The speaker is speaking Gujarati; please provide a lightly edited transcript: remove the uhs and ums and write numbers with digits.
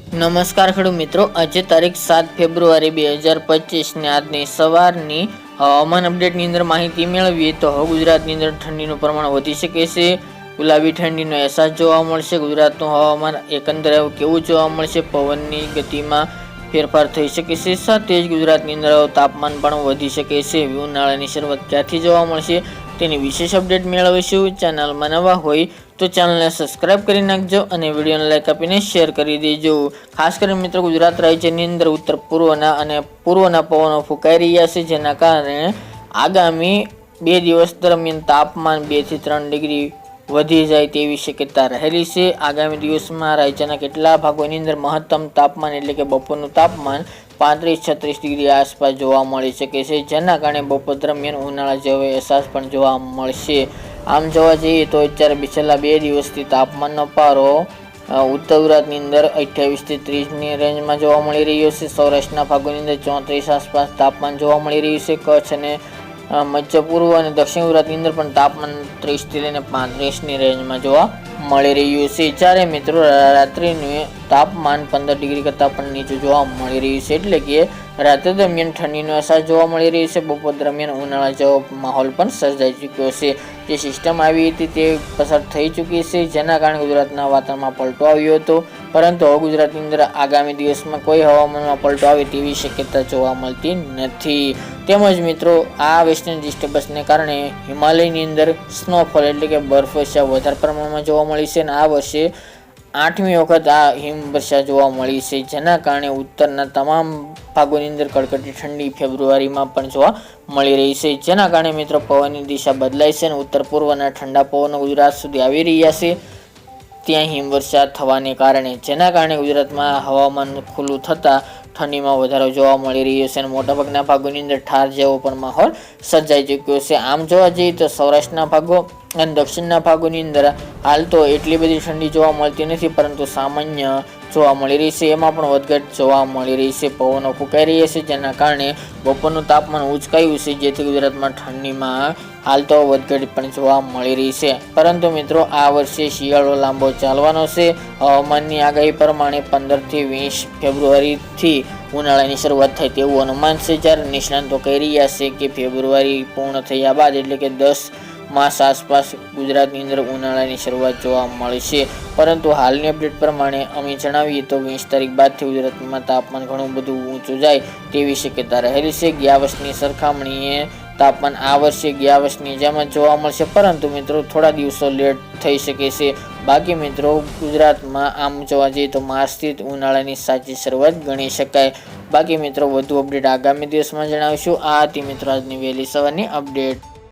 નમસ્કાર ખેડૂત મિત્રો, આજે તારીખ 7 ફેબ્રુઆરી 2025 ને આજની સવારની હવામાન અપડેટની અંદર માહિતી મેળવીએ તો હવે ગુજરાતની અંદર ઠંડીનું પ્રમાણ વધી શકે છે. ગુલાબી ઠંડીનો અહેસાસ જોવા મળશે. ગુજરાતનું હવામાન એકંદરે કેવું જોવા મળશે? પવનની ગતિમાં ફેરફાર થઈ શકે છે. સાથે જ ગુજરાતની અંદર તાપમાન પણ વધી શકે છે. ઉનાળાની શરૂઆત ક્યાંથી જોવા મળશે તેની વિશેષ અપડેટ મેળવીશું. ચેનલમાં નવા હોય તો ચેનલને સબસ્ક્રાઇબ કરી નાખજો અને વિડીયોને લાઈક આપીને શેર કરી દેજો. ખાસ કરીને મિત્રો, ગુજરાત રાજ્યની અંદર ઉત્તર પૂર્વના અને પૂર્વના પવનો ફૂંકાઈ રહ્યા છે, જેના કારણે આગામી 2 દિવસ દરમિયાન તાપમાન 2 થી 3 ડિગ્રી વધી જાય તેવી શક્યતા રહેલી છે. આગામી દિવસમાં રાજ્યના કેટલા ભાગોની અંદર મહત્તમ તાપમાન એટલે કે બપોરનું તાપમાન 35-36 ડિગ્રી આસપાસ જોવા મળી શકે છે, જેના કારણે બપોર દરમિયાન ઉનાળા જેવો અહેસાસ પણ જોવા મળશે. આમ જોવા જઈએ તો અત્યારે છેલ્લા 2 દિવસથી તાપમાનનો પારો ઉત્તર ગુજરાતની અંદર 28 થી 30ની રેન્જમાં જોવા મળી રહ્યો છે. સૌરાષ્ટ્રના ભાગોની અંદર 34 આસપાસ તાપમાન જોવા મળી રહ્યું છે. કચ્છ અને મધ્ય પૂર્વ અને દક્ષિણ ગુજરાતની અંદર પણ તાપમાન 30 થી લઈને 35ની રેન્જમાં જોવા મળી રહ્યું છે. જ્યારે મિત્રો રાત્રિનું તાપમાન 15 ડિગ્રી કરતાં પણ નીચું જોવા મળી રહ્યું છે, એટલે કે રાત્રે દરમિયાન ઠંડીનો અહેસાસ જોવા મળી રહ્યો છે. બપોર દરમિયાન ઉનાળા જેવો માહોલ પણ સર્જાઈ ચૂક્યો છે. જે સિસ્ટમ આવી હતી તે પસાર થઈ ચૂકી છે, જેના કારણે ગુજરાતના વાતાવરણમાં પલટો આવ્યો હતો. પરંતુ હવે ગુજરાતની અંદર આગામી દિવસમાં કોઈ હવામાનમાં પલટો આવે તેવી શક્યતા જોવા મળતી નથી. તેમજ મિત્રો, આ વેસ્ટર્ન ડિસ્ટર્બન્સને કારણે હિમાલયની અંદર સ્નોફોલ એટલે કે બરફવર્ષા વધારે પ્રમાણમાં જોવા મળી છે અને આ વર્ષે 8મી વખત આ હિમવર્ષા જોવા મળી છે, જેના કારણે ઉત્તરના તમામ ભાગોની અંદર કડકડતી ઠંડી ફેબ્રુઆરીમાં પણ જોવા મળી રહી છે. જેના કારણે મિત્રો પવનની દિશા બદલાય છે અને ઉત્તર પૂર્વના ઠંડા પવનો ગુજરાત સુધી આવી રહ્યા છે ત્યાં હિમવર્ષા થવાને કારણે, જેના કારણે ગુજરાતમાં હવામાન ખુલ્લું થતાં ઠંડીમાં વધારો જોવા મળી રહ્યો છે અને મોટાભાગના ભાગોની અંદર ઠાર જેવો પણ માહોલ સર્જાઈ ચૂક્યો છે. આમ જોવા જઈએ તો સૌરાષ્ટ્રના ભાગો અને દક્ષિણના ભાગોની અંદર હાલ તો એટલી બધી ઠંડી જોવા મળતી નથી, પરંતુ સામાન્ય જોવા મળી રહી છે. એમાં પણ વધઘટ જોવા મળી રહી છે. પવનો ફૂંકાઈ રહ્યા છે, જેના કારણે બપોરનું તાપમાન ઉંચકાયું છે, જેથી ગુજરાતમાં ઠંડીમાં હાલ તો વધઘટ પણ જોવા મળી રહી છે. પરંતુ મિત્રો, આ વર્ષે શિયાળો લાંબો ચાલવાનો છે. હવામાનની આગાહી પ્રમાણે 15 થી 20 ફેબ્રુઆરીથી ઉનાળાની શરૂઆત થાય તેવું અનુમાન છે. જ્યારે નિષ્ણાંતો કહી રહ્યા છે કે ફેબ્રુઆરી પૂર્ણ થયા બાદ એટલે કે 10 માસ આસપાસ ગુજરાતની અંદર ઉનાળાની શરૂઆત જોવા મળશે. પરંતુ હાલની અપડેટ પ્રમાણે અમે જણાવીએ તો 20 તારીખ બાદથી ગુજરાતમાં તાપમાન ઘણું બધું ઊંચું જાય તેવી શક્યતા રહેલી છે. ગયા વર્ષની સરખામણીએ તાપમાન આ વર્ષે ગયા વર્ષની જેમ જ જોવા મળશે, પરંતુ મિત્રો થોડા દિવસો લેટ થઈ શકે છે. બાકી મિત્રો, ગુજરાતમાં આમ જોવા જઈએ તો માર્ચથી ઉનાળાની સાચી શરૂઆત ગણી શકાય. બાકી મિત્રો, વધુ અપડેટ આગામી દિવસમાં જણાવીશું. આ હતી મિત્રો આજની વહેલી સવારની અપડેટ.